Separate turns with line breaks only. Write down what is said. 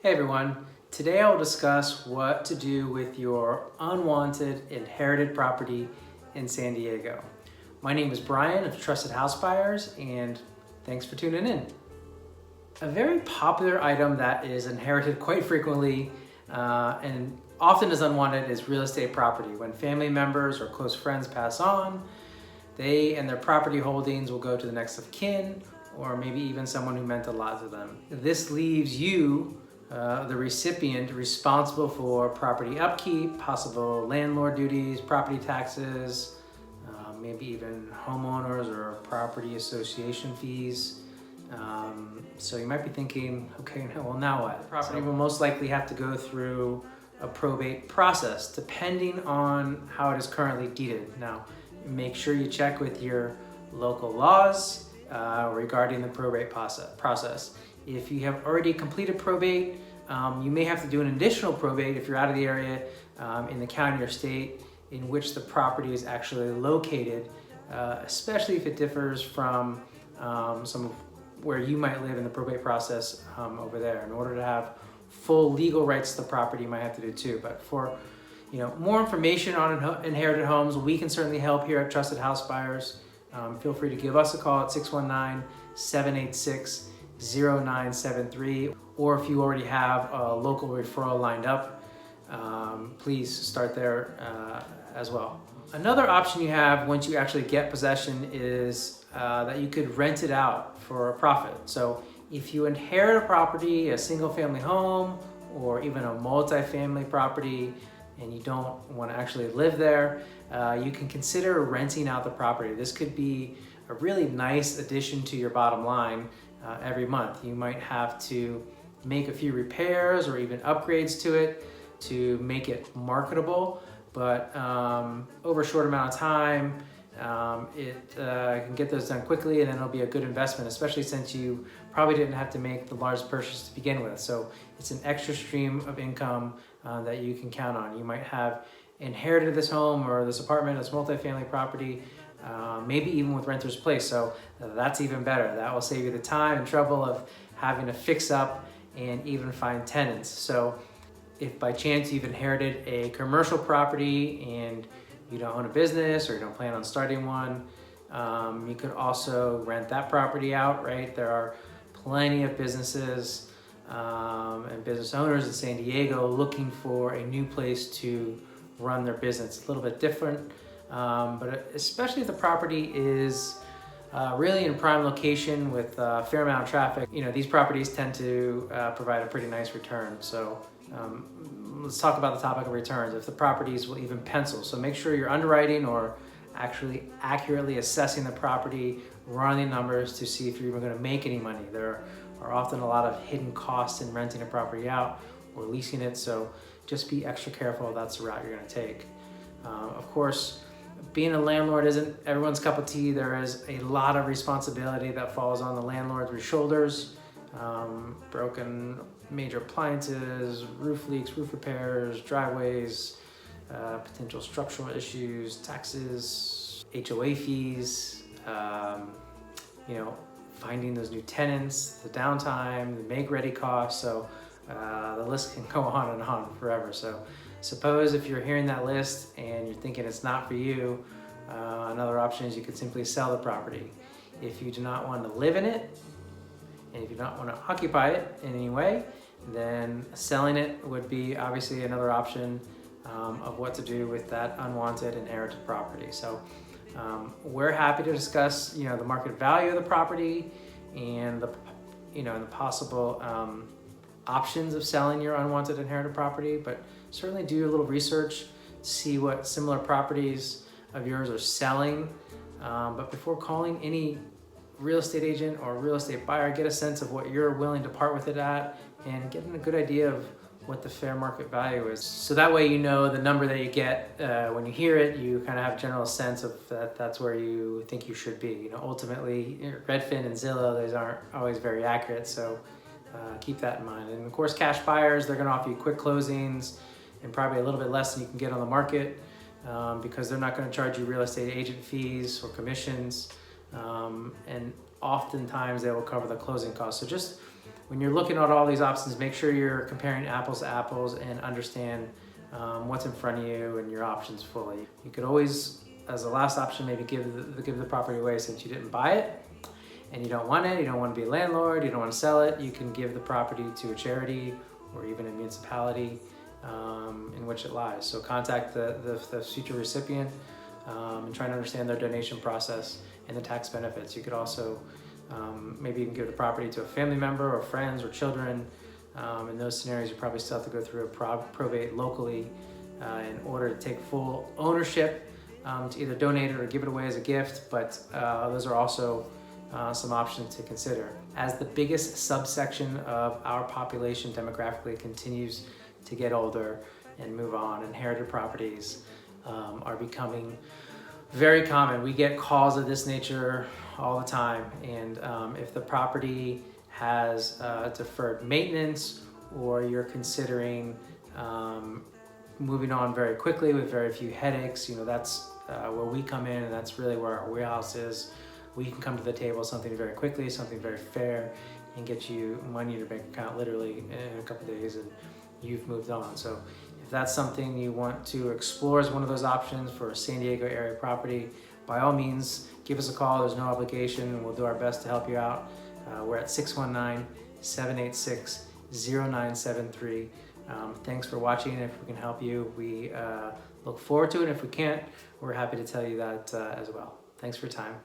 Hey everyone, today I'll discuss what to do with your unwanted inherited property in San Diego. My name is Brian of Trusted House Buyers, and thanks for tuning in. A very popular item that is inherited quite frequently and often is unwanted is real estate property. When family members or close friends pass on, they and their property holdings will go to the next of kin, or maybe even someone who meant a lot to them. This leaves you, the recipient, responsible for property upkeep, possible landlord duties, property taxes, maybe even homeowners or property association fees. So you might be thinking, okay, well now what? The property will most likely have to go through a probate process depending on how it is currently deeded. Now, make sure you check with your local laws regarding the probate process. If you have already completed probate, you may have to do an additional probate if you're out of the area in the county or state in which the property is actually located, especially if it differs from some of where you might live in the probate process over there. In order to have full legal rights to the property, you might have to do two. But for more information on inherited homes, we can certainly help here at Trusted House Buyers. Feel free to give us a call at 619-786-0973, or if you already have a local referral lined up, please start there as well. Another option you have once you actually get possession is that you could rent it out for a profit. So if you inherit a property, a single family home, or even a multi-family property, and you don't want to actually live there, you can consider renting out the property. This could be a really nice addition to your bottom line every month. You might have to make a few repairs or even upgrades to it to make it marketable, but over a short amount of time, it can get those done quickly, and then it'll be a good investment, especially since you probably didn't have to make the largest purchase to begin with. So it's an extra stream of income that you can count on. You might have inherited this home or this apartment, this multifamily property, maybe even with renter's place. So that's even better. That will save you the time and trouble of having to fix up and even find tenants. So if by chance you've inherited a commercial property and you don't own a business or you don't plan on starting one, you could also rent that property out, right? There are plenty of businesses and business owners in San Diego looking for a new place to run their business. It's a little bit different, but especially if the property is really in prime location with a fair amount of traffic, these properties tend to provide a pretty nice return. So let's talk about the topic of returns, if the properties will even pencil. So make sure you're underwriting or actually accurately assessing the property, running numbers to see if you're even going to make any money. There are often a lot of hidden costs in renting a property out or leasing it, so just be extra careful if that's the route you're going to take. Of course, being a landlord isn't everyone's cup of tea. There is a lot of responsibility that falls on the landlord's shoulders. Broken major appliances, roof leaks, roof repairs, driveways, potential structural issues, taxes, HOA fees, finding those new tenants, the downtime, the make-ready costs. So the list can go on and on forever. So suppose if you're hearing that list and you're thinking it's not for you, another option is you could simply sell the property. If you do not want to live in it, and if you don't want to occupy it in any way, then selling it would be obviously another option of what to do with that unwanted inherited property. So we're happy to discuss, the market value of the property and the possible options of selling your unwanted inherited property, but certainly do a little research, see what similar properties of yours are selling. But before calling any real estate agent or real estate buyer, get a sense of what you're willing to part with it at and getting a good idea of what the fair market value is. So that way the number that you get when you hear it, you kind of have a general sense of that's where you think you should be. Ultimately, Redfin and Zillow, those aren't always very accurate, so keep that in mind. And of course, cash buyers, they're going to offer you quick closings and probably a little bit less than you can get on the market because they're not going to charge you real estate agent fees or commissions. And oftentimes they will cover the closing costs. So just when you're looking at all these options, make sure you're comparing apples to apples and understand what's in front of you and your options fully. You could always, as a last option, maybe give the property away since you didn't buy it and you don't want it, you don't want to be a landlord, you don't want to sell it. You can give the property to a charity or even a municipality in which it lies. So contact the future recipient and try to understand their donation process and the tax benefits. You could also maybe you can give the property to a family member or friends or children. In those scenarios, you probably still have to go through a probate locally in order to take full ownership to either donate it or give it away as a gift, but those are also some options to consider. As the biggest subsection of our population demographically continues to get older and move on, inherited properties are becoming very common. We get calls of this nature all the time, and if the property has deferred maintenance or you're considering moving on very quickly with very few headaches, that's where we come in, and that's really where our wheelhouse is. We can come to the table something very quickly, something very fair, and get you money in your bank account literally in a couple of days, and you've moved on. So if that's something you want to explore as one of those options for a San Diego area property, by all means, give us a call. There's no obligation, and we'll do our best to help you out. We're at 619-786-0973. Thanks for watching. If we can help you, we look forward to it. If we can't, we're happy to tell you that as well. Thanks for your time.